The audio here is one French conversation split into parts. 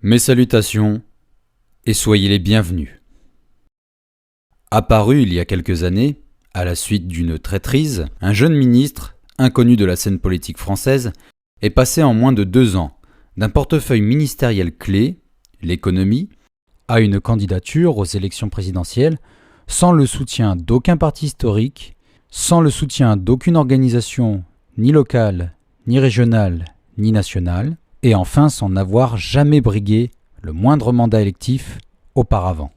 Mes salutations et soyez les bienvenus. Apparu il y a quelques années, à la suite d'une traîtrise, un jeune ministre, inconnu de la scène politique française, est passé en moins de 2 ans d'un portefeuille ministériel clé, l'économie, à une candidature aux élections présidentielles sans le soutien d'aucun parti historique, sans le soutien d'aucune organisation ni locale, ni régionale, ni nationale, et enfin sans n'avoir jamais brigué le moindre mandat électif auparavant.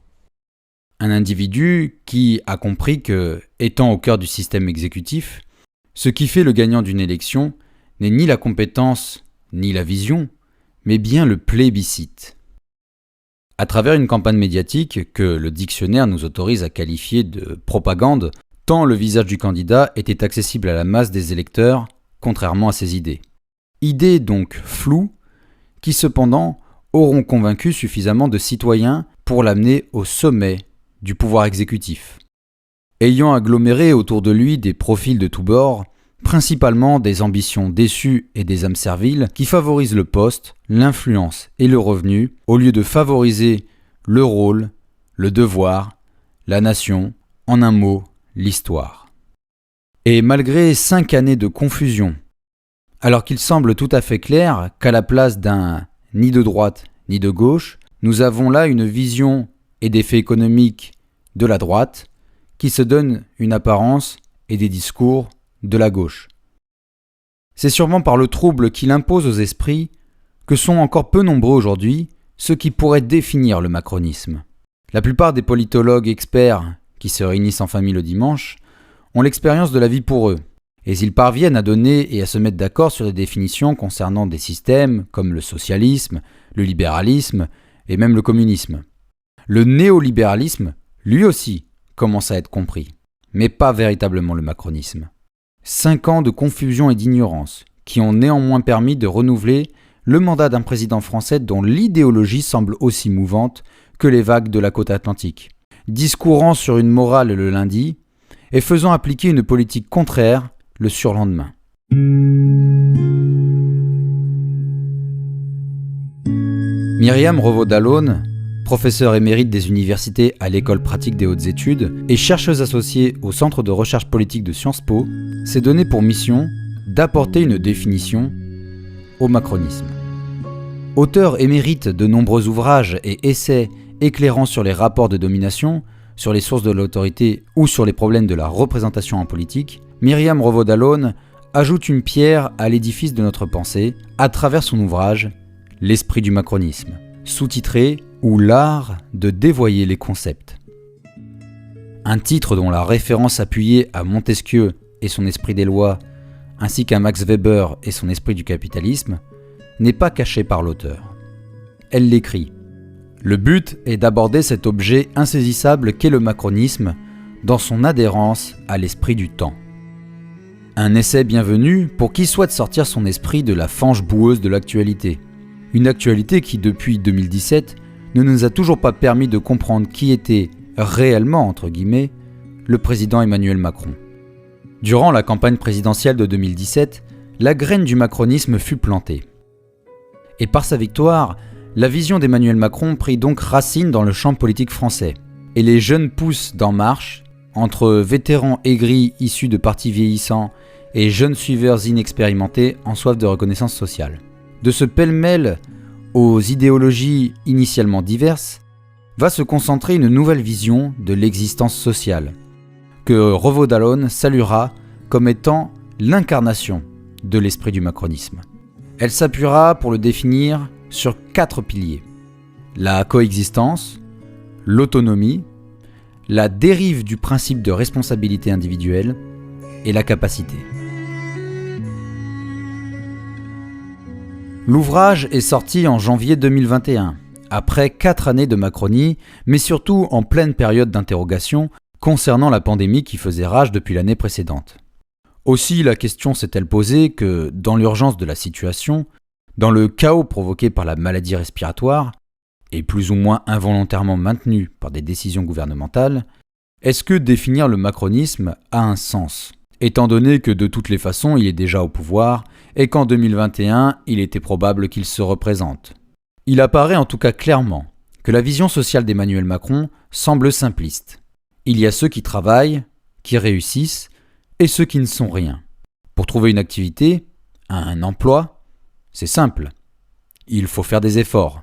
Un individu qui a compris que, étant au cœur du système exécutif, ce qui fait le gagnant d'une élection n'est ni la compétence ni la vision, mais bien le plébiscite. À travers une campagne médiatique que le dictionnaire nous autorise à qualifier de propagande, tant le visage du candidat était accessible à la masse des électeurs, contrairement à ses idées. Idées donc floues, qui cependant auront convaincu suffisamment de citoyens pour l'amener au sommet du pouvoir exécutif. Ayant aggloméré autour de lui des profils de tous bords, principalement des ambitions déçues et des âmes serviles qui favorisent le poste, l'influence et le revenu, au lieu de favoriser le rôle, le devoir, la nation, en un mot, l'histoire. Et malgré 5 années de confusion, alors qu'il semble tout à fait clair qu'à la place d'un ni de droite ni de gauche, nous avons là une vision et des faits économiques de la droite qui se donnent une apparence et des discours de la gauche. C'est sûrement par le trouble qu'il impose aux esprits que sont encore peu nombreux aujourd'hui ceux qui pourraient définir le macronisme. La plupart des politologues experts qui se réunissent en famille le dimanche ont l'expérience de la vie pour eux. Et ils parviennent à donner et à se mettre d'accord sur des définitions concernant des systèmes comme le socialisme, le libéralisme et même le communisme. Le néolibéralisme, lui aussi, commence à être compris, mais pas véritablement le macronisme. 5 ans de confusion et d'ignorance qui ont néanmoins permis de renouveler le mandat d'un président français dont l'idéologie semble aussi mouvante que les vagues de la côte atlantique, discourant sur une morale le lundi et faisant appliquer une politique contraire le surlendemain. Myriam Revaud-Dallon, professeure émérite des universités à l'École pratique des hautes études et chercheuse associée au Centre de recherche politique de Sciences Po, s'est donné pour mission d'apporter une définition au macronisme. Auteur émérite de nombreux ouvrages et essais éclairant sur les rapports de domination, sur les sources de l'autorité ou sur les problèmes de la représentation en politique, Myriam Revaud-Dallon ajoute une pierre à l'édifice de notre pensée à travers son ouvrage « L'esprit du macronisme », sous-titré « Ou l'art de dévoyer les concepts ». Un titre dont la référence appuyée à Montesquieu et son esprit des lois, ainsi qu'à Max Weber et son esprit du capitalisme, n'est pas cachée par l'auteur. Elle l'écrit. Le but est d'aborder cet objet insaisissable qu'est le macronisme dans son adhérence à l'esprit du temps. Un essai bienvenu pour qui souhaite sortir son esprit de la fange boueuse de l'actualité. Une actualité qui, depuis 2017, ne nous a toujours pas permis de comprendre qui était réellement, entre guillemets, le président Emmanuel Macron. Durant la campagne présidentielle de 2017, la graine du macronisme fut plantée. Et par sa victoire, la vision d'Emmanuel Macron prit donc racine dans le champ politique français. Et les jeunes pousses d'En Marche, entre vétérans aigris issus de partis vieillissants et jeunes suiveurs inexpérimentés en soif de reconnaissance sociale. De ce pêle-mêle aux idéologies initialement diverses, va se concentrer une nouvelle vision de l'existence sociale, que Revaud-Dallon saluera comme étant l'incarnation de l'esprit du macronisme. Elle s'appuiera pour le définir sur 4 piliers. La coexistence, l'autonomie, la dérive du principe de responsabilité individuelle et la capacité. L'ouvrage est sorti en janvier 2021, après 4 années de Macronie, mais surtout en pleine période d'interrogation concernant la pandémie qui faisait rage depuis l'année précédente. Aussi la question s'est-elle posée que, dans l'urgence de la situation, dans le chaos provoqué par la maladie respiratoire, et plus ou moins involontairement maintenu par des décisions gouvernementales, est-ce que définir le macronisme a un sens ? Étant donné que de toutes les façons il est déjà au pouvoir et qu'en 2021 il était probable qu'il se représente. Il apparaît en tout cas clairement que la vision sociale d'Emmanuel Macron semble simpliste. Il y a ceux qui travaillent, qui réussissent, et ceux qui ne sont rien. Pour trouver une activité, un emploi, c'est simple. Il faut faire des efforts.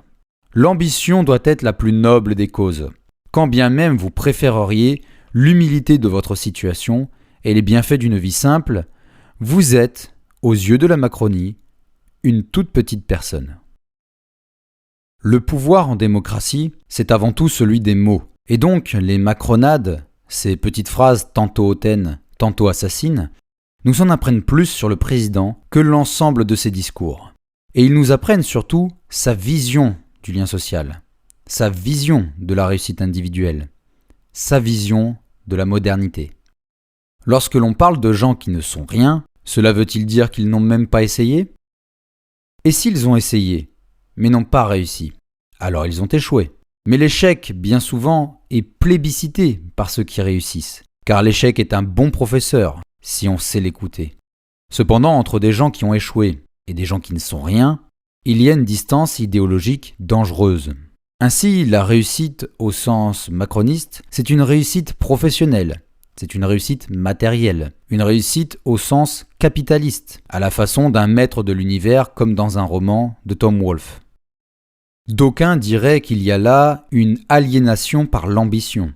L'ambition doit être la plus noble des causes, quand bien même vous préféreriez l'humilité de votre situation et les bienfaits d'une vie simple, vous êtes, aux yeux de la Macronie, une toute petite personne. Le pouvoir en démocratie, c'est avant tout celui des mots. Et donc, les macronades, ces petites phrases tantôt hautaines, tantôt assassines, nous en apprennent plus sur le président que l'ensemble de ses discours. Et ils nous apprennent surtout sa vision du lien social, sa vision de la réussite individuelle, sa vision de la modernité. Lorsque l'on parle de gens qui ne sont rien, cela veut-il dire qu'ils n'ont même pas essayé ? Et s'ils ont essayé, mais n'ont pas réussi, alors ils ont échoué. Mais l'échec, bien souvent, est plébiscité par ceux qui réussissent, car l'échec est un bon professeur, si on sait l'écouter. Cependant, entre des gens qui ont échoué et des gens qui ne sont rien, il y a une distance idéologique dangereuse. Ainsi, la réussite au sens macroniste, c'est une réussite professionnelle, c'est une réussite matérielle, une réussite au sens capitaliste, à la façon d'un maître de l'univers comme dans un roman de Tom Wolfe. D'aucuns diraient qu'il y a là une aliénation par l'ambition.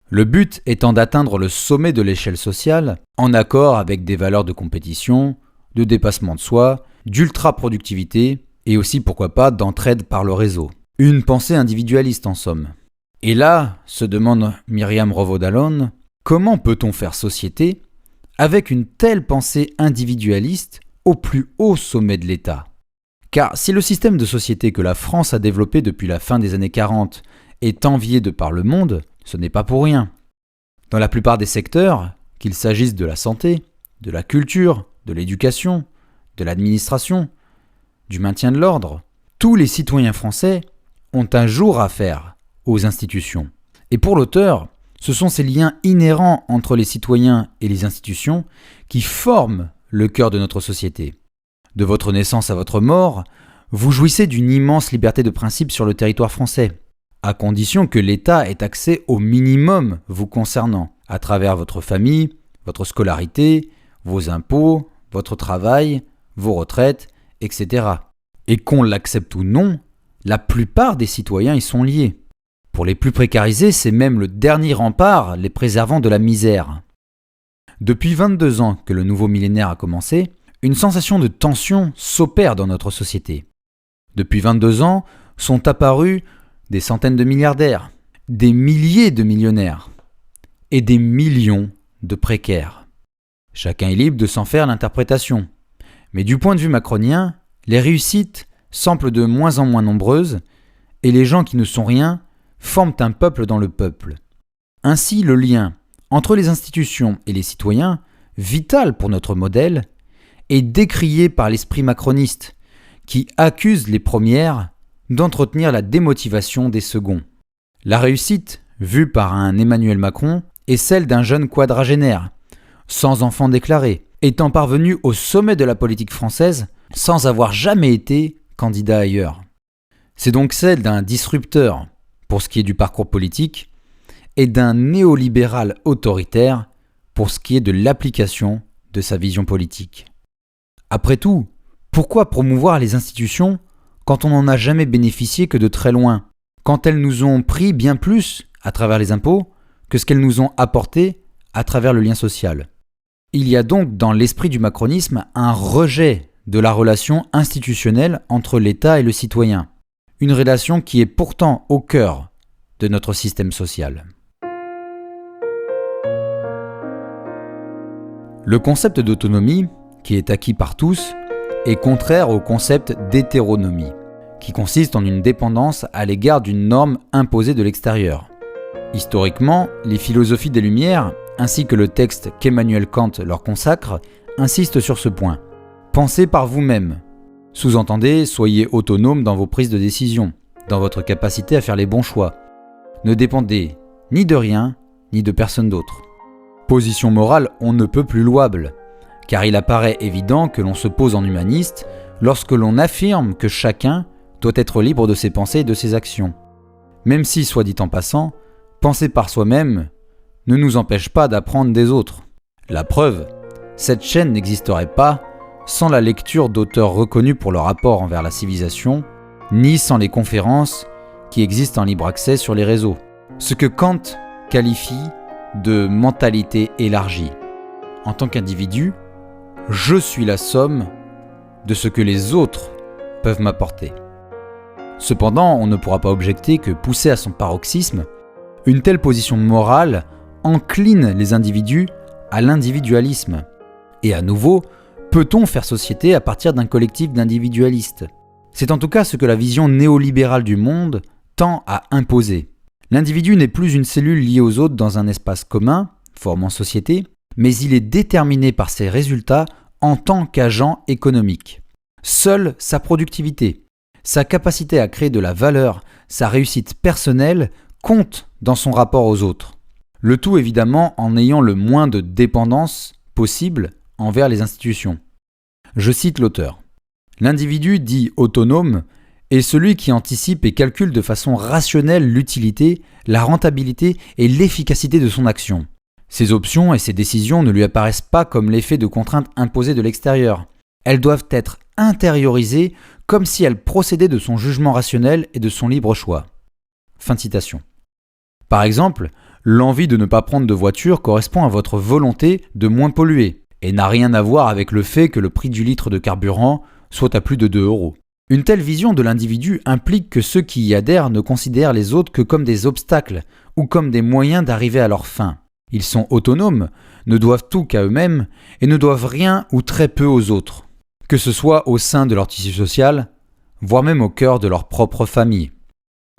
Le but étant d'atteindre le sommet de l'échelle sociale, en accord avec des valeurs de compétition, de dépassement de soi, d'ultra-productivité et aussi, pourquoi pas, d'entraide par le réseau. Une pensée individualiste en somme. Et là, se demande Myriam Revaud-Dallon, comment peut-on faire société avec une telle pensée individualiste au plus haut sommet de l'État ? Car si le système de société que la France a développé depuis la fin des années 40 est envié de par le monde, ce n'est pas pour rien. Dans la plupart des secteurs, qu'il s'agisse de la santé, de la culture, de l'éducation, de l'administration, du maintien de l'ordre, tous les citoyens français ont un jour à faire aux institutions. Et pour l'auteur, ce sont ces liens inhérents entre les citoyens et les institutions qui forment le cœur de notre société. De votre naissance à votre mort, vous jouissez d'une immense liberté de principe sur le territoire français, à condition que l'État ait accès au minimum vous concernant, à travers votre famille, votre scolarité, vos impôts, votre travail, vos retraites, etc. Et qu'on l'accepte ou non, la plupart des citoyens y sont liés. Pour les plus précarisés, c'est même le dernier rempart les préservant de la misère. Depuis 22 ans que le nouveau millénaire a commencé, une sensation de tension s'opère dans notre société. Depuis 22 ans sont apparus des centaines de milliardaires, des milliers de millionnaires et des millions de précaires. Chacun est libre de s'en faire l'interprétation. Mais du point de vue macronien, les réussites semblent de moins en moins nombreuses et les gens qui ne sont rien forment un peuple dans le peuple. Ainsi, le lien entre les institutions et les citoyens, vital pour notre modèle, est décrié par l'esprit macroniste, qui accuse les premières d'entretenir la démotivation des seconds. La réussite, vue par un Emmanuel Macron, est celle d'un jeune quadragénaire, sans enfant déclaré, étant parvenu au sommet de la politique française sans avoir jamais été candidat ailleurs. C'est donc celle d'un disrupteur, pour ce qui est du parcours politique, et d'un néolibéral autoritaire, pour ce qui est de l'application de sa vision politique. Après tout, pourquoi promouvoir les institutions quand on n'en a jamais bénéficié que de très loin, quand elles nous ont pris bien plus à travers les impôts que ce qu'elles nous ont apporté à travers le lien social ? Il y a donc dans l'esprit du macronisme un rejet de la relation institutionnelle entre l'État et le citoyen, une relation qui est pourtant au cœur de notre système social. Le concept d'autonomie, qui est acquis par tous, est contraire au concept d'hétéronomie, qui consiste en une dépendance à l'égard d'une norme imposée de l'extérieur. Historiquement, les philosophies des Lumières, ainsi que le texte qu'Emmanuel Kant leur consacre, insistent sur ce point. Pensez par vous-même. Sous-entendez, soyez autonome dans vos prises de décision, dans votre capacité à faire les bons choix. Ne dépendez ni de rien, ni de personne d'autre. Position morale on ne peut plus louable, car il apparaît évident que l'on se pose en humaniste lorsque l'on affirme que chacun doit être libre de ses pensées et de ses actions. Même si, soit dit en passant, penser par soi-même ne nous empêche pas d'apprendre des autres. La preuve, cette chaîne n'existerait pas sans la lecture d'auteurs reconnus pour leur apport envers la civilisation, ni sans les conférences qui existent en libre accès sur les réseaux. Ce que Kant qualifie de mentalité élargie. En tant qu'individu, je suis la somme de ce que les autres peuvent m'apporter. Cependant, on ne pourra pas objecter que, poussé à son paroxysme, une telle position morale encline les individus à l'individualisme. Et à nouveau, peut-on faire société à partir d'un collectif d'individualistes ? C'est en tout cas ce que la vision néolibérale du monde tend à imposer. L'individu n'est plus une cellule liée aux autres dans un espace commun, formant société, mais il est déterminé par ses résultats en tant qu'agent économique. Seule sa productivité, sa capacité à créer de la valeur, sa réussite personnelle comptent dans son rapport aux autres. Le tout évidemment en ayant le moins de dépendance possible envers les institutions. Je cite l'auteur. L'individu dit autonome est celui qui anticipe et calcule de façon rationnelle l'utilité, la rentabilité et l'efficacité de son action. Ses options et ses décisions ne lui apparaissent pas comme l'effet de contraintes imposées de l'extérieur. Elles doivent être intériorisées comme si elles procédaient de son jugement rationnel et de son libre choix. Fin de citation. Par exemple, l'envie de ne pas prendre de voiture correspond à votre volonté de moins polluer et n'a rien à voir avec le fait que le prix du litre de carburant soit à plus de 2 €. Une telle vision de l'individu implique que ceux qui y adhèrent ne considèrent les autres que comme des obstacles ou comme des moyens d'arriver à leur fin. Ils sont autonomes, ne doivent tout qu'à eux-mêmes et ne doivent rien ou très peu aux autres, que ce soit au sein de leur tissu social, voire même au cœur de leur propre famille.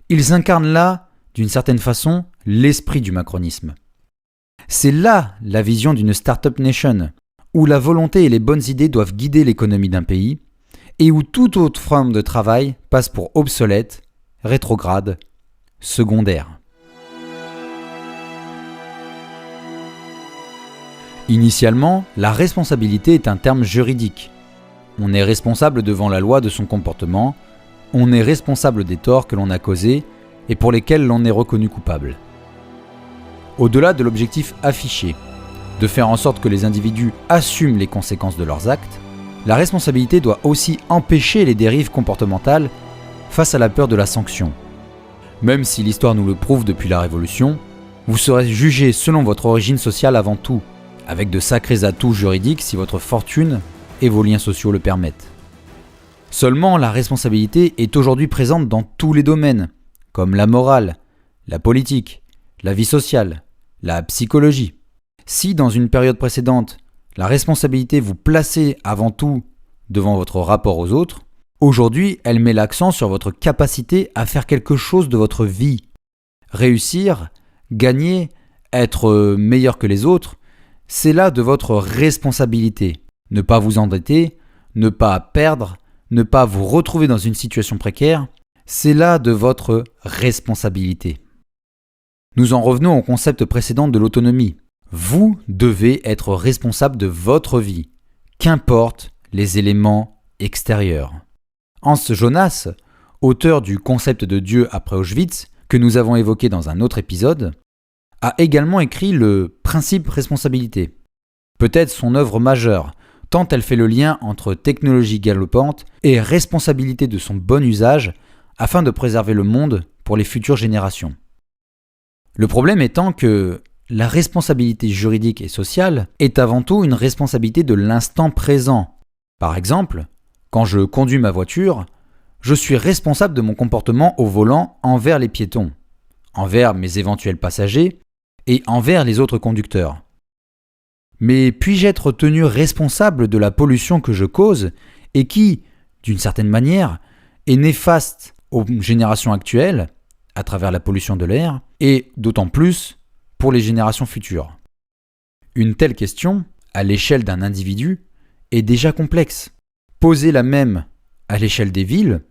Ils incarnent là, d'une certaine façon, l'esprit du macronisme. C'est là la vision d'une start-up nation, où la volonté et les bonnes idées doivent guider l'économie d'un pays, et où toute autre forme de travail passe pour obsolète, rétrograde, secondaire. Initialement, la responsabilité est un terme juridique. On est responsable devant la loi de son comportement, on est responsable des torts que l'on a causés et pour lesquels l'on est reconnu coupable. Au-delà de l'objectif affiché, de faire en sorte que les individus assument les conséquences de leurs actes, la responsabilité doit aussi empêcher les dérives comportementales face à la peur de la sanction. Même si l'histoire nous le prouve depuis la Révolution, vous serez jugé selon votre origine sociale avant tout, avec de sacrés atouts juridiques si votre fortune et vos liens sociaux le permettent. Seulement, la responsabilité est aujourd'hui présente dans tous les domaines, comme la morale, la politique, la vie sociale, la psychologie. Si dans une période précédente, la responsabilité vous plaçait avant tout devant votre rapport aux autres, aujourd'hui, elle met l'accent sur votre capacité à faire quelque chose de votre vie. Réussir, gagner, être meilleur que les autres, c'est là de votre responsabilité. Ne pas vous endetter, ne pas perdre, ne pas vous retrouver dans une situation précaire, c'est là de votre responsabilité. Nous en revenons au concept précédent de l'autonomie. Vous devez être responsable de votre vie, qu'importe les éléments extérieurs. Hans Jonas, auteur du concept de Dieu après Auschwitz, que nous avons évoqué dans un autre épisode, a également écrit le principe responsabilité. Peut-être son œuvre majeure, tant elle fait le lien entre technologie galopante et responsabilité de son bon usage afin de préserver le monde pour les futures générations. Le problème étant que la responsabilité juridique et sociale est avant tout une responsabilité de l'instant présent. Par exemple, quand je conduis ma voiture, je suis responsable de mon comportement au volant envers les piétons, envers mes éventuels passagers et envers les autres conducteurs. Mais puis-je être tenu responsable de la pollution que je cause et qui, d'une certaine manière, est néfaste aux générations actuelles, à travers la pollution de l'air, et d'autant plus pour les générations futures? Une telle question, à l'échelle d'un individu, est déjà complexe. Posez la même à l'échelle des villes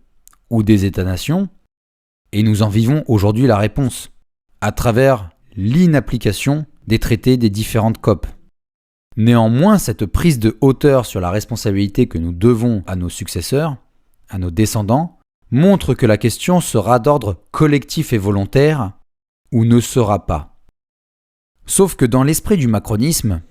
ou des États-nations, et nous en vivons aujourd'hui la réponse, à travers l'inapplication des traités des différentes COP. Néanmoins, cette prise de hauteur sur la responsabilité que nous devons à nos successeurs, à nos descendants, montre que la question sera d'ordre collectif et volontaire ou ne sera pas. Sauf que dans l'esprit du macronisme,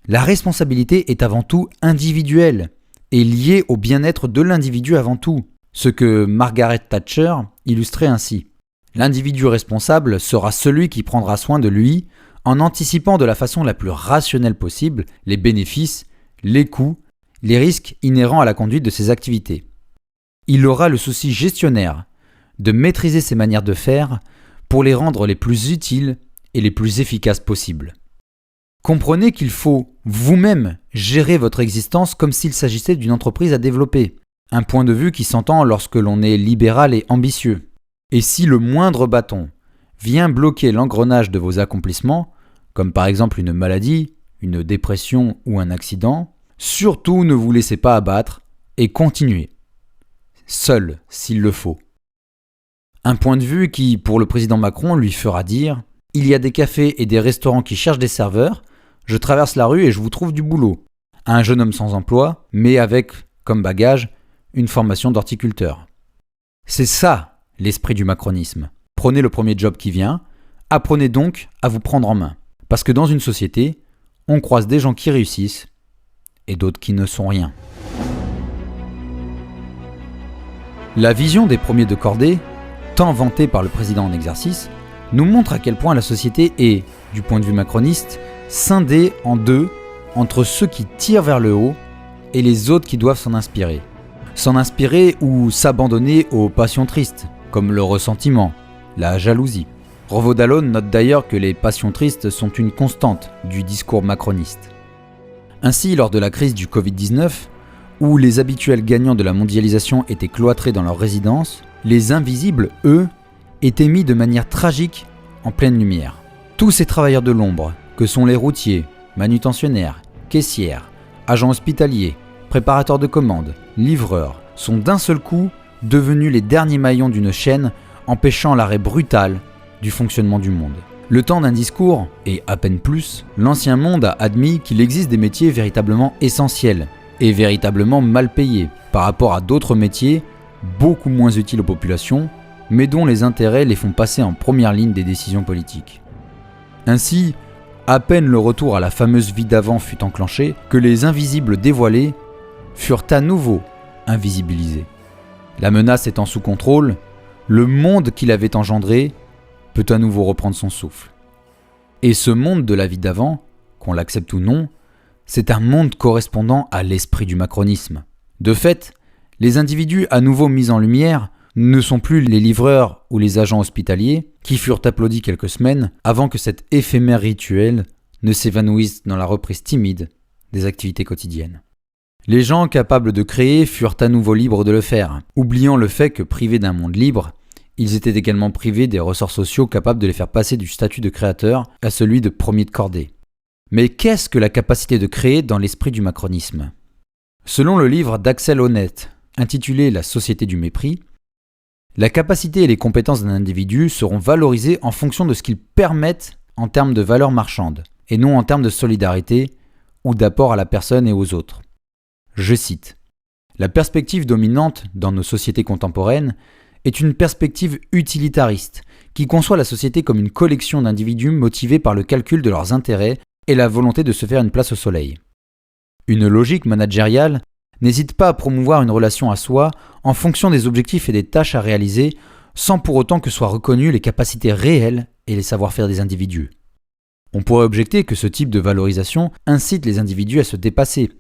la responsabilité est avant tout individuelle et liée au bien-être de l'individu avant tout, ce que Margaret Thatcher illustrait ainsi. L'individu responsable sera celui qui prendra soin de lui en anticipant de la façon la plus rationnelle possible les bénéfices, les coûts, les risques inhérents à la conduite de ses activités. Il aura le souci gestionnaire de maîtriser ses manières de faire pour les rendre les plus utiles et les plus efficaces possibles. Comprenez qu'il faut vous-même gérer votre existence comme s'il s'agissait d'une entreprise à développer, un point de vue qui s'entend lorsque l'on est libéral et ambitieux. Et si le moindre bâton vient bloquer l'engrenage de vos accomplissements, comme par exemple une maladie, une dépression ou un accident, surtout ne vous laissez pas abattre et continuez, seul s'il le faut. Un point de vue qui, pour le président Macron, lui fera dire « Il y a des cafés et des restaurants qui cherchent des serveurs, je traverse la rue et je vous trouve du boulot ». À un jeune homme sans emploi, mais avec, comme bagage, une formation d'horticulteur. C'est ça l'esprit du macronisme. Prenez le premier job qui vient, apprenez donc à vous prendre en main. Parce que dans une société, on croise des gens qui réussissent et d'autres qui ne sont rien. La vision des premiers de cordée, tant vantée par le président en exercice, nous montre à quel point la société est, du point de vue macroniste, scindée en deux entre ceux qui tirent vers le haut et les autres qui doivent s'en inspirer. S'en inspirer ou s'abandonner aux passions tristes, comme le ressentiment, la jalousie. Revaud Dallon note d'ailleurs que les passions tristes sont une constante du discours macroniste. Ainsi, lors de la crise du Covid-19, où les habituels gagnants de la mondialisation étaient cloîtrés dans leur résidence, les invisibles, eux, étaient mis de manière tragique en pleine lumière. Tous ces travailleurs de l'ombre, que sont les routiers, manutentionnaires, caissières, agents hospitaliers, préparateurs de commandes, livreurs, sont d'un seul coup devenus les derniers maillons d'une chaîne empêchant l'arrêt brutal du fonctionnement du monde. Le temps d'un discours, et à peine plus, l'ancien monde a admis qu'il existe des métiers véritablement essentiels et véritablement mal payés par rapport à d'autres métiers beaucoup moins utiles aux populations, mais dont les intérêts les font passer en première ligne des décisions politiques. Ainsi, à peine le retour à la fameuse vie d'avant fut enclenché que les invisibles dévoilés furent à nouveau invisibilisés. La menace étant sous contrôle, le monde qui l'avait engendré peut à nouveau reprendre son souffle. Et ce monde de la vie d'avant, qu'on l'accepte ou non, c'est un monde correspondant à l'esprit du macronisme. De fait, les individus à nouveau mis en lumière ne sont plus les livreurs ou les agents hospitaliers qui furent applaudis quelques semaines avant que cet éphémère rituel ne s'évanouisse dans la reprise timide des activités quotidiennes. Les gens capables de créer furent à nouveau libres de le faire, oubliant le fait que privés d'un monde libre, ils étaient également privés des ressorts sociaux capables de les faire passer du statut de créateur à celui de premier de cordée. Mais qu'est-ce que la capacité de créer dans l'esprit du macronisme ? Selon le livre d'Axel Honneth, intitulé « La société du mépris », la capacité et les compétences d'un individu seront valorisées en fonction de ce qu'ils permettent en termes de valeur marchande, et non en termes de solidarité ou d'apport à la personne et aux autres. Je cite : « La perspective dominante dans nos sociétés contemporaines est une perspective utilitariste qui conçoit la société comme une collection d'individus motivés par le calcul de leurs intérêts et la volonté de se faire une place au soleil. Une logique managériale n'hésite pas à promouvoir une relation à soi en fonction des objectifs et des tâches à réaliser sans pour autant que soient reconnues les capacités réelles et les savoir-faire des individus. On pourrait objecter que ce type de valorisation incite les individus à se dépasser,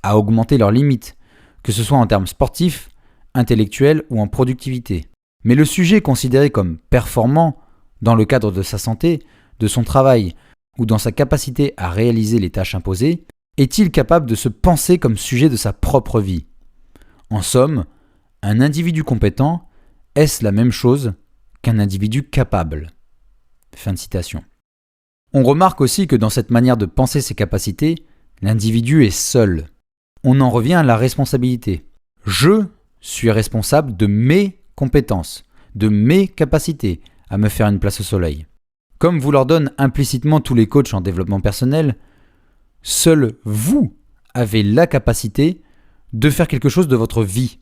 à augmenter leurs limites, que ce soit en termes sportifs, intellectuels ou en productivité. Mais le sujet considéré comme performant dans le cadre de sa santé, de son travail ou dans sa capacité à réaliser les tâches imposées, est-il capable de se penser comme sujet de sa propre vie ? En somme, un individu compétent, est-ce la même chose qu'un individu capable ? Fin de citation. On remarque aussi que dans cette manière de penser ses capacités, l'individu est seul. On en revient à la responsabilité. Je suis responsable de mes compétences, de mes capacités à me faire une place au soleil. Comme vous leur donnent implicitement tous les coachs en développement personnel, seul vous avez la capacité de faire quelque chose de votre vie.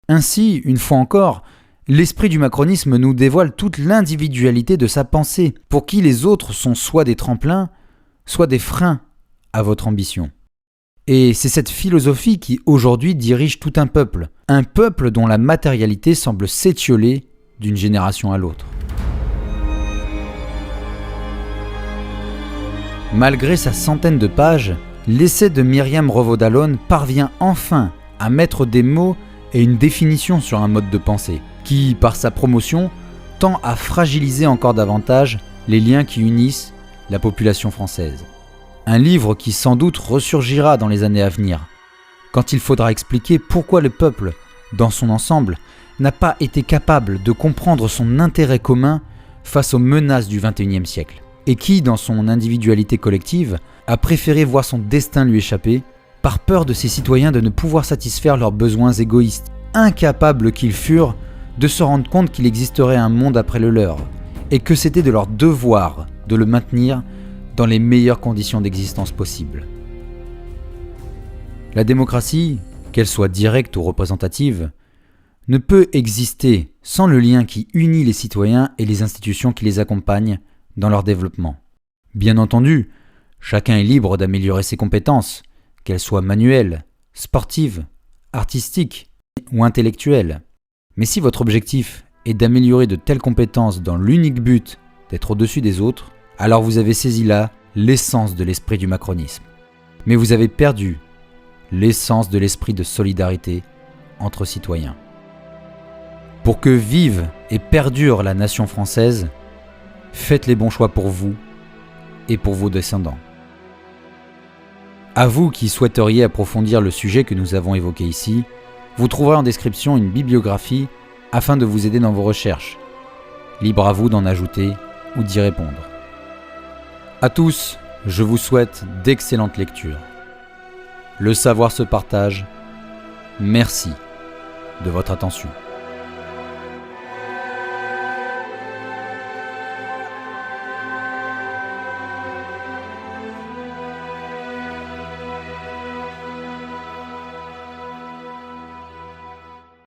Ainsi, une fois encore, L'esprit du macronisme nous dévoile toute l'individualité de sa pensée, pour qui les autres sont soit des tremplins, soit des freins à votre ambition. Et c'est cette philosophie qui aujourd'hui dirige tout un peuple dont la matérialité semble s'étioler d'une génération à l'autre. Malgré sa centaine de pages, l'essai de Myriam Revaud-Dallon parvient enfin à mettre des mots et une définition sur un mode de pensée, qui, par sa promotion, tend à fragiliser encore davantage les liens qui unissent la population française. Un livre qui sans doute ressurgira dans les années à venir, quand il faudra expliquer pourquoi le peuple, dans son ensemble, n'a pas été capable de comprendre son intérêt commun face aux menaces du XXIe siècle, et qui, dans son individualité collective, a préféré voir son destin lui échapper, par peur de ses citoyens de ne pouvoir satisfaire leurs besoins égoïstes, incapables qu'ils furent de se rendre compte qu'il existerait un monde après le leur, et que c'était de leur devoir de le maintenir dans les meilleures conditions d'existence possibles. La démocratie, qu'elle soit directe ou représentative, ne peut exister sans le lien qui unit les citoyens et les institutions qui les accompagnent dans leur développement. Bien entendu, chacun est libre d'améliorer ses compétences, qu'elles soient manuelles, sportives, artistiques ou intellectuelles. Mais si votre objectif est d'améliorer de telles compétences dans l'unique but d'être au-dessus des autres, alors vous avez saisi là l'essence de l'esprit du macronisme. Mais vous avez perdu l'essence de l'esprit de solidarité entre citoyens. Pour que vive et perdure la nation française, faites les bons choix pour vous et pour vos descendants. À vous qui souhaiteriez approfondir le sujet que nous avons évoqué ici, vous trouverez en description une bibliographie afin de vous aider dans vos recherches. Libre à vous d'en ajouter ou d'y répondre. À tous, je vous souhaite d'excellentes lectures. Le savoir se partage. Merci de votre attention.